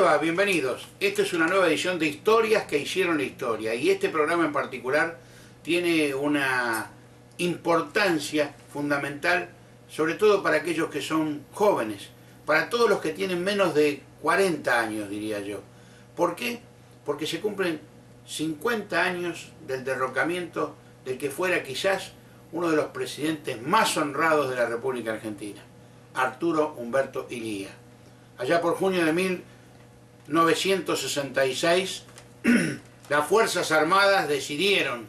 va? Bienvenidos. Esta es una nueva edición de Historias que hicieron la historia y este programa en particular tiene una importancia fundamental, sobre todo para aquellos que son jóvenes, para todos los que tienen menos de 40 años, diría yo. ¿Por qué? Porque se cumplen 50 años del derrocamiento del que fuera quizás uno de los presidentes más honrados de la República Argentina, Arturo Umberto Illia. Allá por junio de 1966, las Fuerzas Armadas decidieron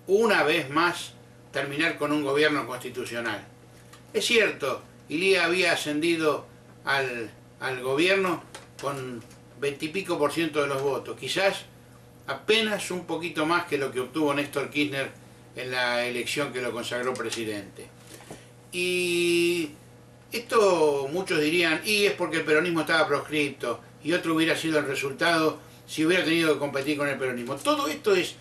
una vez más terminar con un gobierno constitucional. Es cierto, Illia había ascendido al gobierno con 20 y pico % de los votos, quizás apenas un poquito más que lo que obtuvo Néstor Kirchner en la elección que lo consagró presidente. Y esto muchos dirían, y es porque el peronismo estaba proscripto, y otro hubiera sido el resultado si hubiera tenido que competir con el peronismo. Todo esto es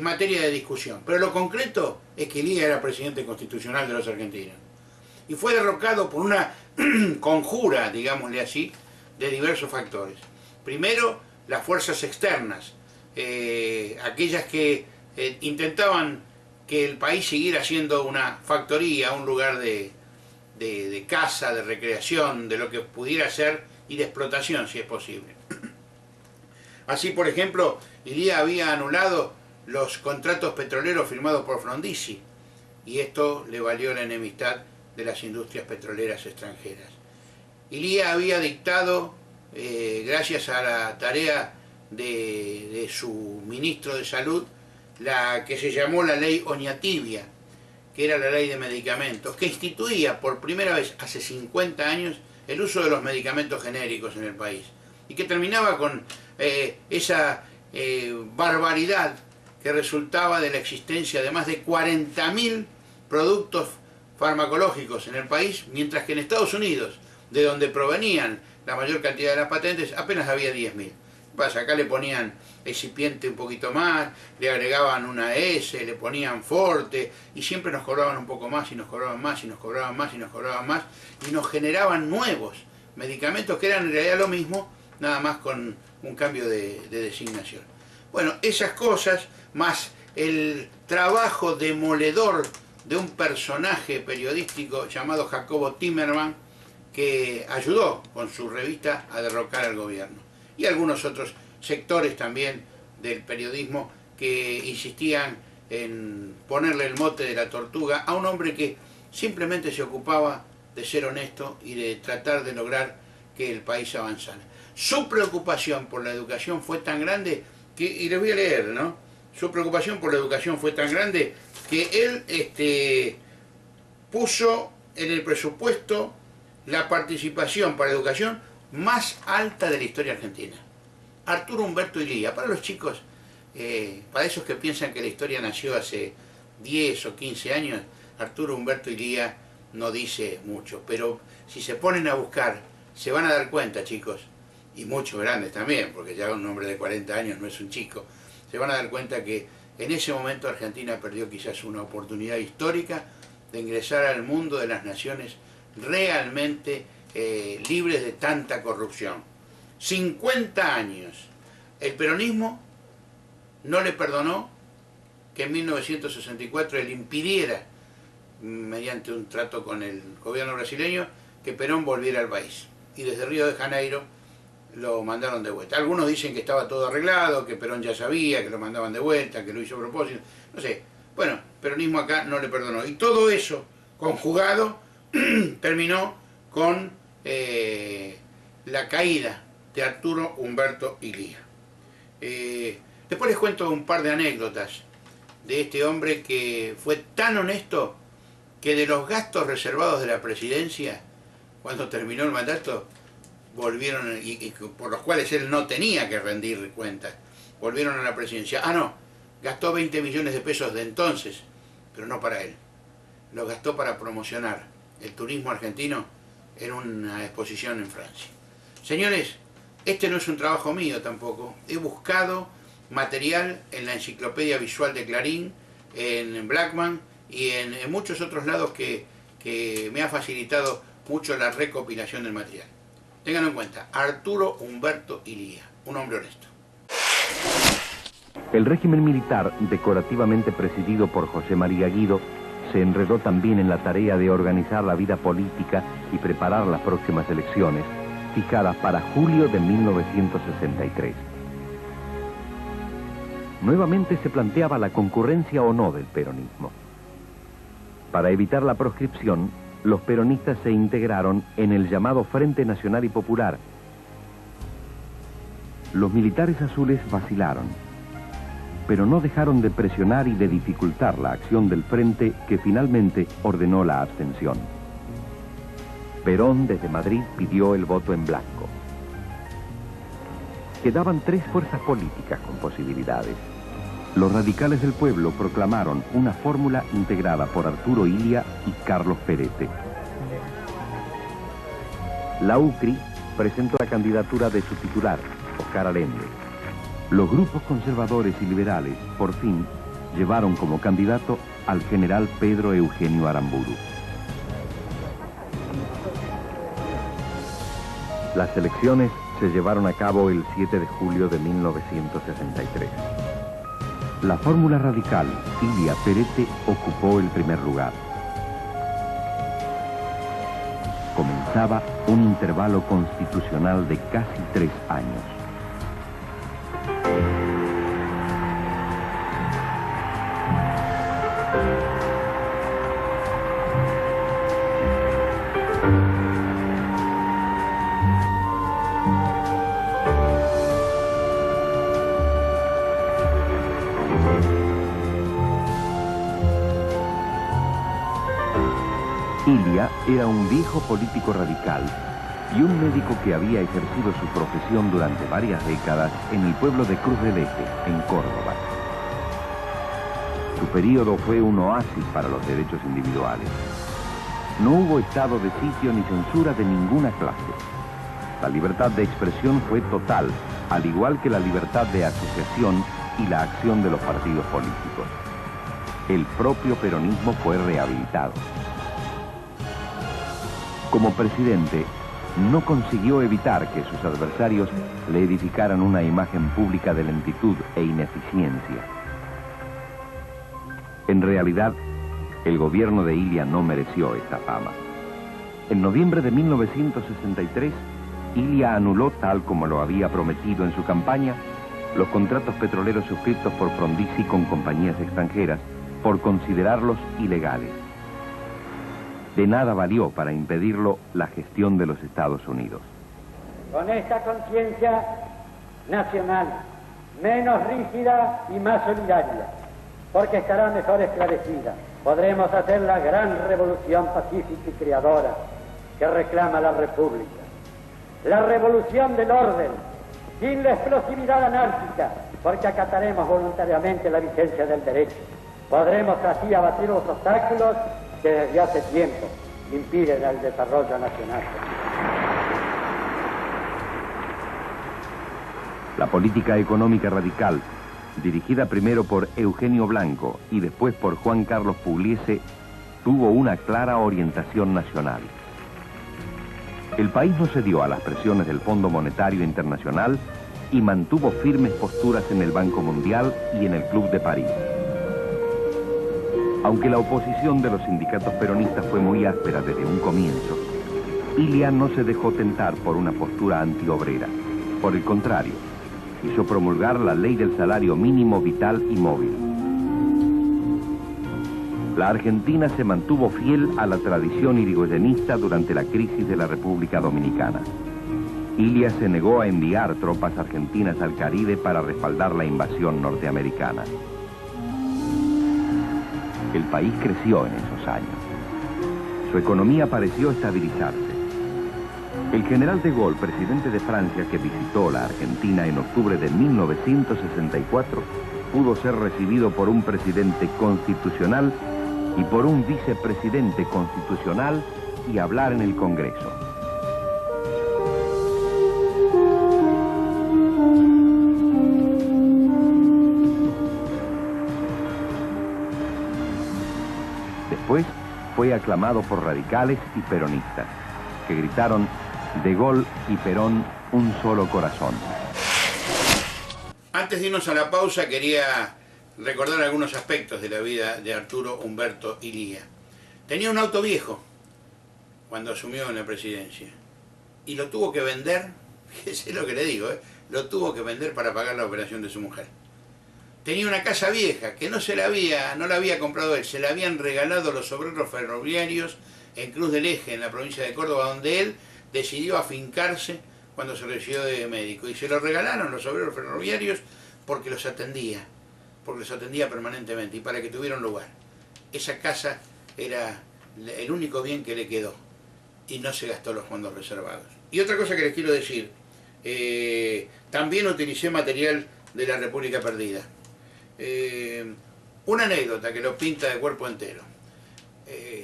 materia de discusión, pero lo concreto es que Illia era presidente constitucional de los argentinos. Y fue derrocado por una conjura, digámosle así, de diversos factores. Primero, las fuerzas externas, aquellas que intentaban que el país siguiera siendo una factoría, un lugar de caza, de recreación, de lo que pudiera ser y de explotación, si es posible. Así, por ejemplo, Illia había anulado los contratos petroleros firmados por Frondizi, y esto le valió la enemistad de las industrias petroleras extranjeras. Illia había dictado, gracias a la tarea de su ministro de Salud, la que se llamó la ley Oñativia, que era la ley de medicamentos, que instituía por primera vez hace 50 años el uso de los medicamentos genéricos en el país, y que terminaba con esa barbaridad que resultaba de la existencia de más de 40.000 productos farmacológicos en el país, mientras que en Estados Unidos, de donde provenían la mayor cantidad de las patentes, apenas había 10.000. Pasa, acá le ponían excipiente un poquito más, le agregaban una S, le ponían forte, y siempre nos cobraban un poco más, y nos cobraban más, y nos cobraban más, y nos cobraban más, y nos generaban nuevos medicamentos que eran en realidad lo mismo, nada más con un cambio de designación. Bueno, esas cosas, más el trabajo demoledor de un personaje periodístico llamado Jacobo Timerman, que ayudó con su revista a derrocar al gobierno. Y algunos otros sectores también del periodismo que insistían en ponerle el mote de la tortuga a un hombre que simplemente se ocupaba de ser honesto y de tratar de lograr que el país avanzara. Su preocupación por la educación fue tan grande que, y les voy a leer, ¿no? Su preocupación por la educación fue tan grande que él puso en el presupuesto la participación para educación más alta de la historia argentina. Arturo Umberto Illia, para los chicos, para esos que piensan que la historia nació hace 10 o 15 años, Arturo Umberto Illia no dice mucho, pero si se ponen a buscar, se van a dar cuenta, chicos, y muchos grandes también, porque ya un hombre de 40 años no es un chico, se van a dar cuenta que en ese momento Argentina perdió quizás una oportunidad histórica de ingresar al mundo de las naciones realmente libres de tanta corrupción. 50 años. El peronismo no le perdonó que en 1964 él impidiera, mediante un trato con el gobierno brasileño, que Perón volviera al país. Y desde Río de Janeiro lo mandaron de vuelta. Algunos dicen que estaba todo arreglado, que Perón ya sabía, que lo mandaban de vuelta, que lo hizo a propósito. No sé. Bueno, peronismo acá no le perdonó. Y todo eso, conjugado, terminó con la caída de Arturo Umberto Illia. Después les cuento un par de anécdotas de este hombre que fue tan honesto que de los gastos reservados de la presidencia, cuando terminó el mandato, volvieron, y por los cuales él no tenía que rendir cuentas, volvieron a la presidencia. Ah, no, gastó 20 millones de pesos de entonces, pero no para él. Los gastó para promocionar el turismo argentino en una exposición en Francia. Señores, este no es un trabajo mío tampoco. He buscado material en la Enciclopedia Visual de Clarín, en Blackman y en muchos otros lados que me ha facilitado mucho la recopilación del material. Ténganlo en cuenta, Arturo Humberto Illia, un hombre honesto. El régimen militar, decorativamente presidido por José María Guido, se enredó también en la tarea de organizar la vida política y preparar las próximas elecciones, fijadas para julio de 1963. Nuevamente se planteaba la concurrencia o no del peronismo. Para evitar la proscripción, los peronistas se integraron en el llamado Frente Nacional y Popular. Los militares azules vacilaron, pero no dejaron de presionar y de dificultar la acción del frente, que finalmente ordenó la abstención. Perón desde Madrid pidió el voto en blanco. Quedaban 3 fuerzas políticas con posibilidades. Los radicales del pueblo proclamaron una fórmula integrada por Arturo Illia y Carlos Perete. La UCRI presentó la candidatura de su titular, Oscar Allende. Los grupos conservadores y liberales, por fin, llevaron como candidato al general Pedro Eugenio Aramburu. Las elecciones se llevaron a cabo el 7 de julio de 1963. La fórmula radical Illia-Perete ocupó el primer lugar. Comenzaba un intervalo constitucional de casi 3 años. Illia era un viejo político radical y un médico que había ejercido su profesión durante varias décadas en el pueblo de Cruz del Eje, en Córdoba. Su período fue un oasis para los derechos individuales. No hubo estado de sitio ni censura de ninguna clase. La libertad de expresión fue total, al igual que la libertad de asociación y la acción de los partidos políticos. El propio peronismo fue rehabilitado. Como presidente, no consiguió evitar que sus adversarios le edificaran una imagen pública de lentitud e ineficiencia. En realidad, el gobierno de Illia no mereció esta fama. En noviembre de 1963, Illia anuló, tal como lo había prometido en su campaña, los contratos petroleros suscritos por Frondizi con compañías extranjeras por considerarlos ilegales. De nada valió para impedirlo la gestión de los Estados Unidos. Con esta conciencia nacional, menos rígida y más solidaria, porque estará mejor esclarecida, podremos hacer la gran revolución pacífica y creadora que reclama la República. La revolución del orden, sin la explosividad anárquica, porque acataremos voluntariamente la vigencia del derecho. Podremos así abatir los obstáculos que desde hace tiempo impiden el desarrollo nacional. La política económica radical, dirigida primero por Eugenio Blanco y después por Juan Carlos Pugliese, tuvo una clara orientación nacional. El país no cedió a las presiones del Fondo Monetario Internacional y mantuvo firmes posturas en el Banco Mundial y en el Club de París. Aunque la oposición de los sindicatos peronistas fue muy áspera desde un comienzo, Illia no se dejó tentar por una postura antiobrera. Por el contrario, hizo promulgar la ley del salario mínimo vital y móvil. La Argentina se mantuvo fiel a la tradición irigoyenista durante la crisis de la República Dominicana. Illia se negó a enviar tropas argentinas al Caribe para respaldar la invasión norteamericana. El país creció en esos años. Su economía pareció estabilizarse. El general de Gaulle, presidente de Francia, que visitó la Argentina en octubre de 1964, pudo ser recibido por un presidente constitucional y por un vicepresidente constitucional y hablar en el Congreso. Después fue aclamado por radicales y peronistas, que gritaron: De Gaulle y Perón, un solo corazón. Antes de irnos a la pausa, quería recordar algunos aspectos de la vida de Arturo Umberto Illia. Tenía un auto viejo cuando asumió en la presidencia y lo tuvo que vender, fíjese lo que le digo, lo tuvo que vender para pagar la operación de su mujer. Tenía una casa vieja que no la había comprado él, se la habían regalado los obreros ferroviarios en Cruz del Eje, en la provincia de Córdoba, donde él decidió afincarse cuando se recibió de médico. Y se lo regalaron los obreros ferroviarios porque los atendía permanentemente y para que tuviera un lugar. Esa casa era el único bien que le quedó y no se gastó los fondos reservados. Y otra cosa que les quiero decir, también utilicé material de la República Perdida. Una anécdota que lo pinta de cuerpo entero.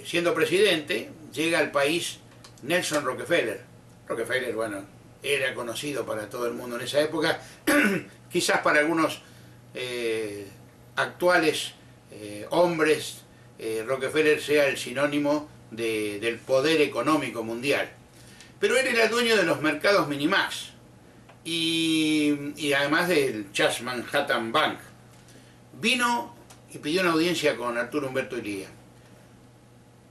Siendo presidente, llega al país Nelson Rockefeller. Rockefeller, bueno, era conocido para todo el mundo en esa época, quizás para algunos actuales hombres, Rockefeller sea el sinónimo del poder económico mundial. Pero él era dueño de los mercados Minimax y además del Chase Manhattan Bank. Vino y pidió una audiencia con Arturo Umberto Illia.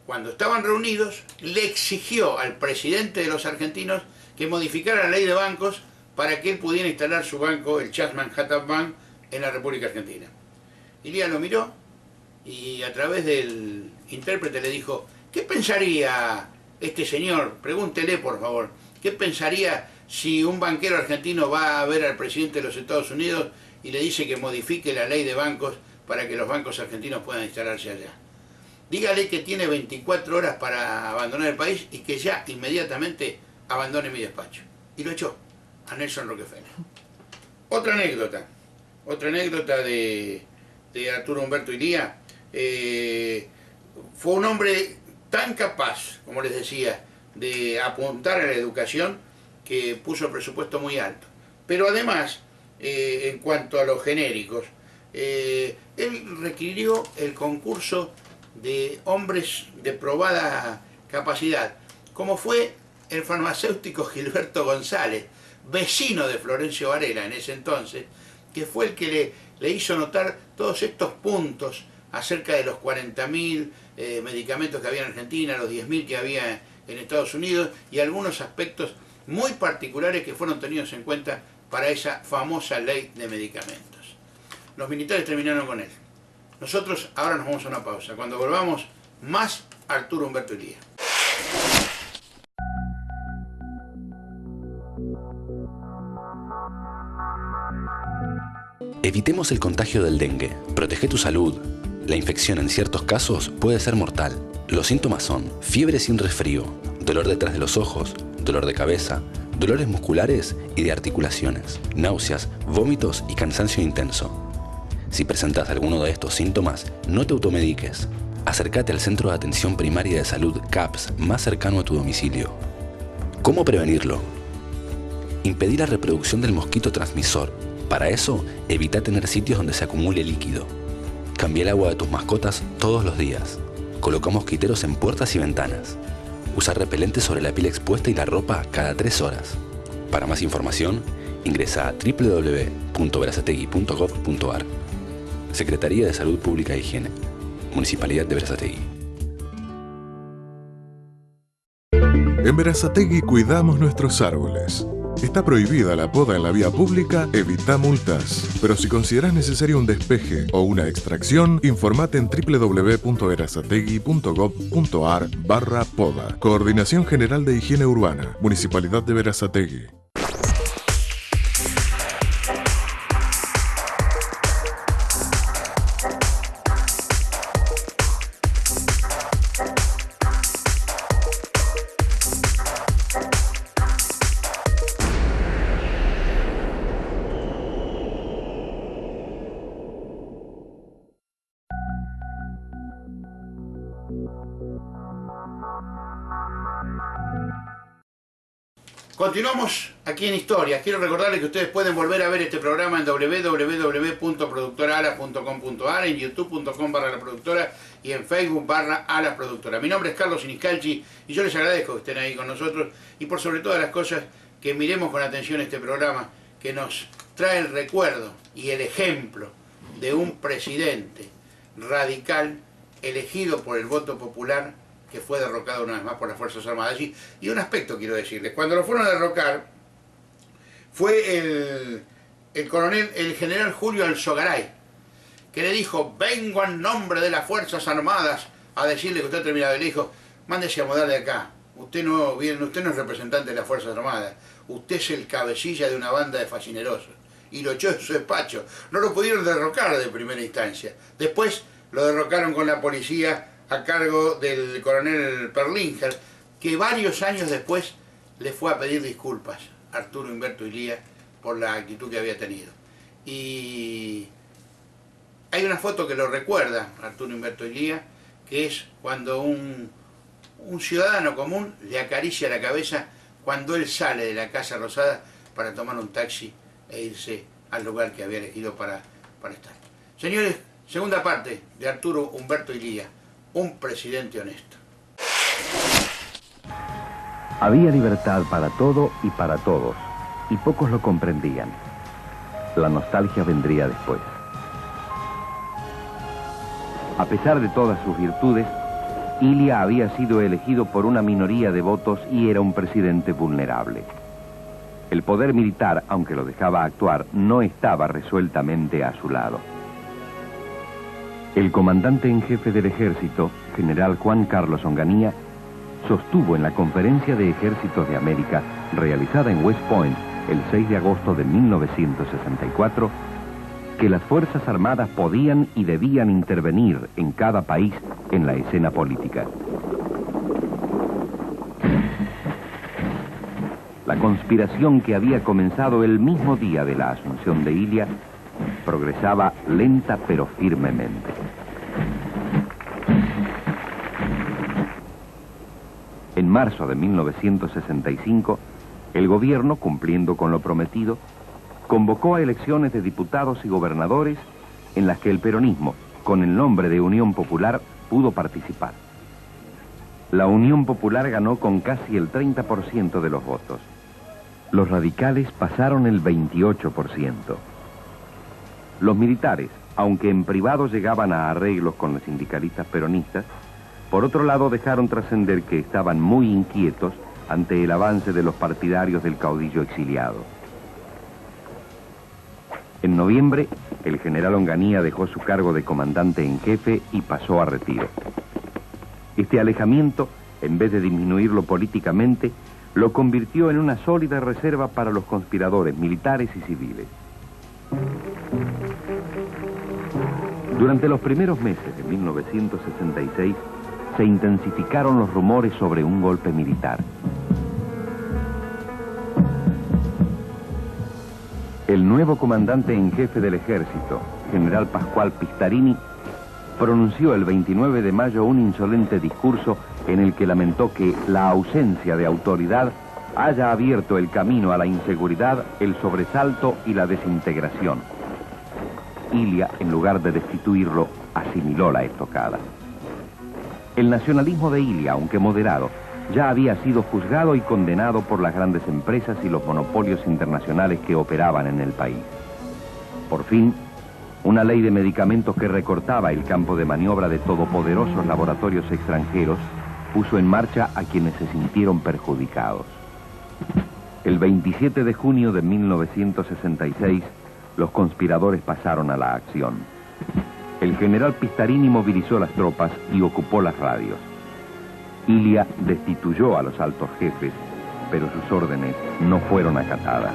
Cuando estaban reunidos, le exigió al presidente de los argentinos que modificara la ley de bancos para que él pudiera instalar su banco, el Chase Manhattan Bank, en la República Argentina. Illia lo miró y a través del intérprete le dijo: ¿qué pensaría este señor? Pregúntele, por favor, ¿qué pensaría si un banquero argentino va a ver al presidente de los Estados Unidos y le dice que modifique la ley de bancos para que los bancos argentinos puedan instalarse allá? Dígale que tiene 24 horas para abandonar el país y que ya inmediatamente abandone mi despacho. Y lo echó a Nelson Rockefeller. Otra anécdota de Arturo Umberto Illia. Fue un hombre tan capaz, como les decía, de apuntar a la educación, que puso el presupuesto muy alto. Pero además, en cuanto a los genéricos, él requirió el concurso de hombres de probada capacidad, como fue el farmacéutico Gilberto González, vecino de Florencio Varela en ese entonces, que fue el que le hizo notar todos estos puntos acerca de los 40.000 medicamentos que había en Argentina, los 10.000 que había en Estados Unidos y algunos aspectos muy particulares que fueron tenidos en cuenta para esa famosa ley de medicamentos. Los militares terminaron con él. Nosotros ahora nos vamos a una pausa. Cuando volvamos, más Arturo Umberto Illia. Evitemos el contagio del dengue. Protege tu salud. La infección en ciertos casos puede ser mortal. Los síntomas son fiebre sin resfrío, dolor detrás de los ojos, dolor de cabeza, dolores musculares y de articulaciones, náuseas, vómitos y cansancio intenso. Si presentas alguno de estos síntomas, no te automediques. Acércate al Centro de Atención Primaria de Salud CAPS más cercano a tu domicilio. ¿Cómo prevenirlo? Impedir la reproducción del mosquito transmisor. Para eso, evita tener sitios donde se acumule líquido. Cambia el agua de tus mascotas todos los días. Coloca mosquiteros en puertas y ventanas. Usa repelente sobre la piel expuesta y la ropa cada 3 horas. Para más información, ingresa a www.berazategui.gov.ar. Secretaría de Salud Pública e Higiene. Municipalidad de Berazategui. En Berazategui cuidamos nuestros árboles. Está prohibida la poda en la vía pública, evita multas. Pero si consideras necesario un despeje o una extracción, informate en www.berazategui.gov.ar/poda. Coordinación General de Higiene Urbana, Municipalidad de Berazategui. Continuamos aquí en Historias. Quiero recordarles que ustedes pueden volver a ver este programa en www.productorala.com.ar, en youtube.com/laproductora y en Facebook/alaproductora. Mi nombre es Carlos Siniscalchi y yo les agradezco que estén ahí con nosotros y por sobre todas las cosas que miremos con atención este programa que nos trae el recuerdo y el ejemplo de un presidente radical elegido por el voto popular que fue derrocado una vez más por las Fuerzas Armadas. Y un aspecto quiero decirles, cuando lo fueron a derrocar fue el general Julio Alzogaray, que le dijo: vengo en nombre de las Fuerzas Armadas a decirle que usted ha terminado. Y le dijo: mándese a mudar de acá, usted no es representante de las Fuerzas Armadas, usted es el cabecilla de una banda de facinerosos. Y lo echó de su despacho. No lo pudieron derrocar de primera instancia. Después lo derrocaron con la policía a cargo del coronel Perlinger, que varios años después le fue a pedir disculpas a Arturo Umberto Illia por la actitud que había tenido. Y hay una foto que lo recuerda Arturo Umberto Illia, que es cuando un ciudadano común le acaricia la cabeza cuando él sale de la Casa Rosada para tomar un taxi e irse al lugar que había elegido para estar. Señores, segunda parte de Arturo Umberto Illia, un presidente honesto. Había libertad para todo y para todos, y pocos lo comprendían. La nostalgia vendría después. A pesar de todas sus virtudes, Illia había sido elegido por una minoría de votos y era un presidente vulnerable. El poder militar, aunque lo dejaba actuar, no estaba resueltamente a su lado. El comandante en jefe del ejército, general Juan Carlos Onganía, sostuvo en la Conferencia de Ejércitos de América, realizada en West Point el 6 de agosto de 1964, que las Fuerzas Armadas podían y debían intervenir en cada país en la escena política. La conspiración que había comenzado el mismo día de la asunción de Illia progresaba lenta pero firmemente. En marzo de 1965, el gobierno, cumpliendo con lo prometido, convocó a elecciones de diputados y gobernadores en las que el peronismo, con el nombre de Unión Popular, pudo participar. La Unión Popular ganó con casi el 30% de los votos. Los radicales pasaron el 28%. Los militares, aunque en privado llegaban a arreglos con los sindicalistas peronistas, por otro lado dejaron trascender que estaban muy inquietos ante el avance de los partidarios del caudillo exiliado. En noviembre, el general Onganía dejó su cargo de comandante en jefe y pasó a retiro. Este alejamiento, en vez de disminuirlo políticamente, lo convirtió en una sólida reserva para los conspiradores militares y civiles. Durante los primeros meses de 1966, se intensificaron los rumores sobre un golpe militar. El nuevo comandante en jefe del ejército, general Pascual Pistarini, pronunció el 29 de mayo un insolente discurso en el que lamentó que la ausencia de autoridad haya abierto el camino a la inseguridad, el sobresalto y la desintegración. Illia, en lugar de destituirlo, asimiló la estocada. El nacionalismo de Illia, aunque moderado, ya había sido juzgado y condenado por las grandes empresas y los monopolios internacionales que operaban en el país. Por fin, una ley de medicamentos que recortaba el campo de maniobra de todopoderosos laboratorios extranjeros puso en marcha a quienes se sintieron perjudicados. El 27 de junio de 1966, los conspiradores pasaron a la acción. El general Pistarini movilizó las tropas y ocupó las radios. Illia destituyó a los altos jefes, pero sus órdenes no fueron acatadas.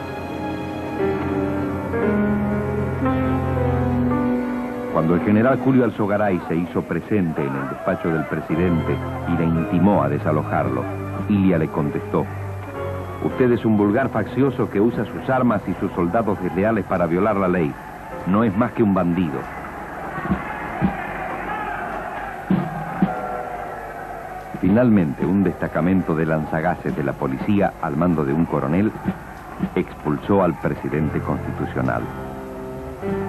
Cuando el general Julio Alzogaray se hizo presente en el despacho del presidente y le intimó a desalojarlo, Illia le contestó: usted es un vulgar faccioso que usa sus armas y sus soldados desleales para violar la ley. No es más que un bandido. Finalmente, un destacamento de lanzagases de la policía, al mando de un coronel, expulsó al presidente constitucional.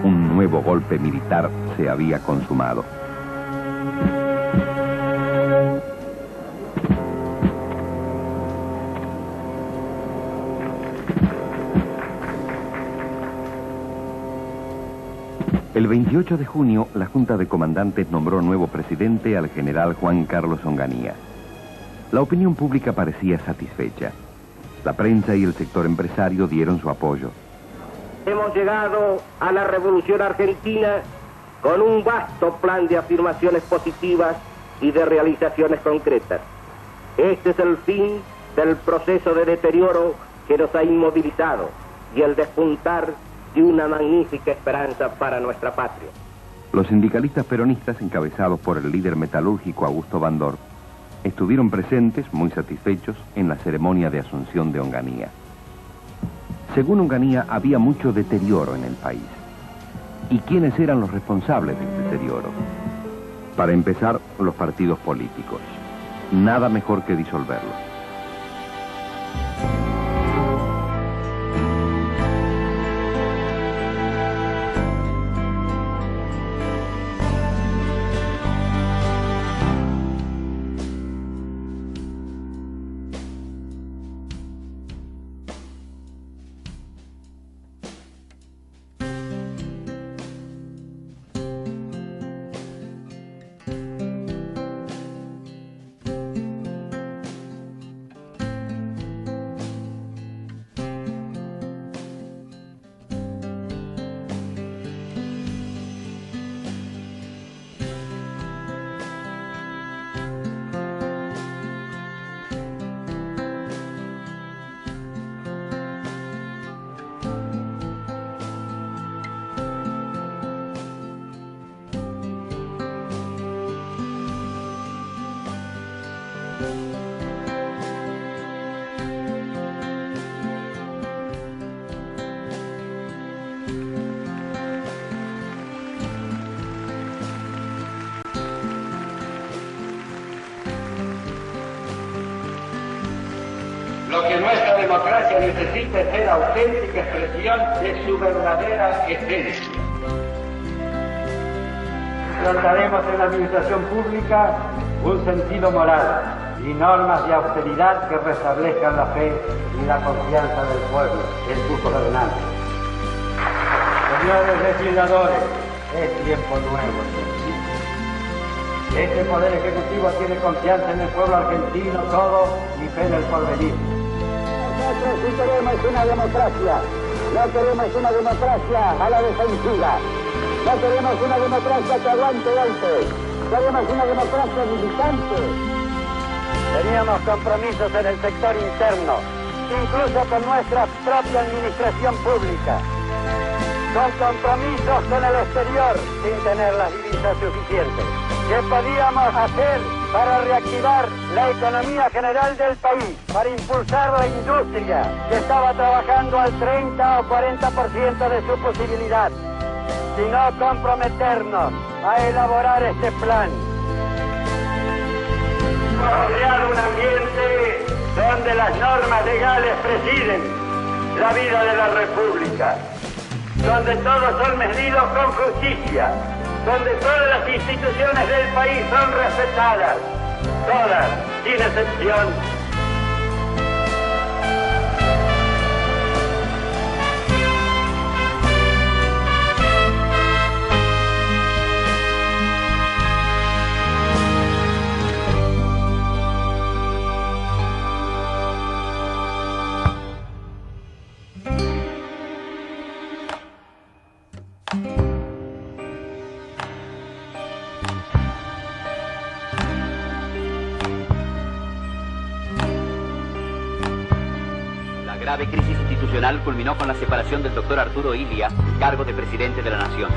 Un nuevo golpe militar se había consumado. El 28 de junio, la Junta de Comandantes nombró nuevo presidente al general Juan Carlos Onganía. La opinión pública parecía satisfecha. La prensa y el sector empresario dieron su apoyo. Hemos llegado a la Revolución Argentina con un vasto plan de afirmaciones positivas y de realizaciones concretas. Este es el fin del proceso de deterioro que nos ha inmovilizado y el despuntar de una magnífica esperanza para nuestra patria. Los sindicalistas peronistas, encabezados por el líder metalúrgico Augusto Bandor, estuvieron presentes, muy satisfechos, en la ceremonia de asunción de Onganía. Según Onganía, había mucho deterioro en el país. ¿Y quiénes eran los responsables del deterioro? Para empezar, los partidos políticos. Nada mejor que disolverlos. Lo que nuestra democracia necesita es ser auténtica expresión de su verdadera esencia. Trataremos en la administración pública un sentido moral y normas de austeridad que restablezcan la fe y la confianza del pueblo en sus gobernantes. Señores legisladores, es tiempo nuevo. Este Poder Ejecutivo tiene confianza en el pueblo argentino todo y fe en el porvenir. Nosotros sí queremos una democracia, no queremos una democracia a la defensiva, no queremos una democracia que aguante golpes, queremos una democracia militante. Teníamos compromisos en el sector interno, incluso con nuestra propia administración pública, con compromisos con el exterior sin tener las divisas suficientes. ¿Qué podíamos hacer para reactivar la economía general del país, para impulsar la industria que estaba trabajando al 30 o 40% de su posibilidad, sino comprometernos a elaborar este plan? Crear un ambiente donde las normas legales presiden la vida de la República, donde todos son medidos con justicia, donde todas las instituciones del país son respetadas, todas, sin excepción. La grave crisis institucional culminó con la separación del doctor Arturo Illia, cargo de presidente de la nación.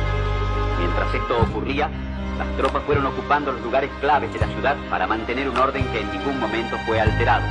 Mientras esto ocurría, las tropas fueron ocupando los lugares claves de la ciudad para mantener un orden que en ningún momento fue alterado.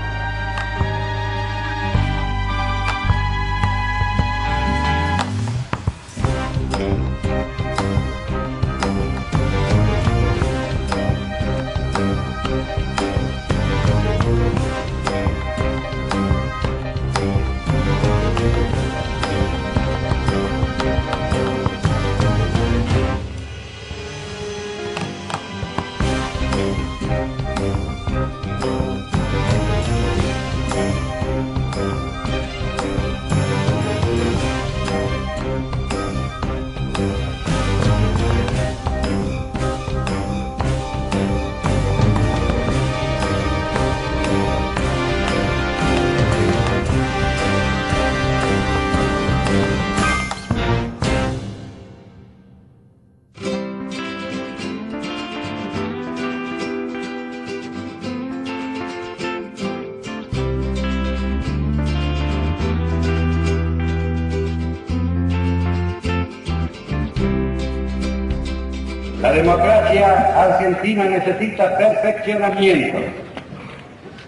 La democracia argentina necesita perfeccionamiento,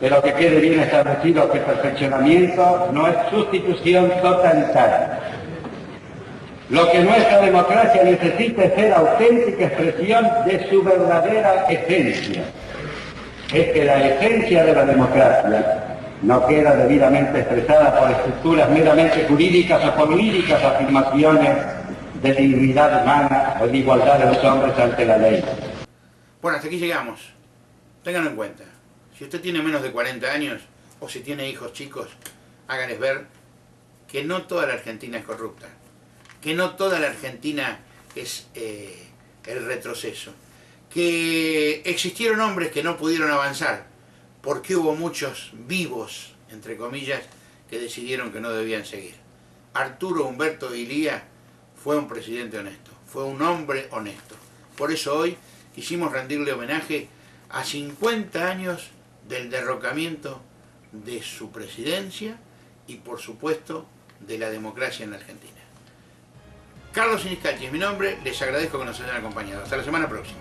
pero que quede bien establecido que perfeccionamiento no es sustitución totalitaria. Lo que nuestra democracia necesita es ser auténtica expresión de su verdadera esencia. Es que la esencia de la democracia no queda debidamente expresada por estructuras meramente jurídicas o por líricas afirmaciones de dignidad humana o de igualdad de los hombres ante la ley. Bueno, hasta aquí llegamos. Ténganlo en cuenta. Si usted tiene menos de 40 años o si tiene hijos chicos, háganles ver que no toda la Argentina es corrupta, que no toda la Argentina es el retroceso, que existieron hombres que no pudieron avanzar porque hubo muchos vivos, entre comillas, que decidieron que no debían seguir. Arturo Humberto Illia fue un presidente honesto, fue un hombre honesto. Por eso hoy quisimos rendirle homenaje a 50 años del derrocamiento de su presidencia y, por supuesto, de la democracia en la Argentina. Carlos Siniscalchi es mi nombre, les agradezco que nos hayan acompañado. Hasta la semana próxima.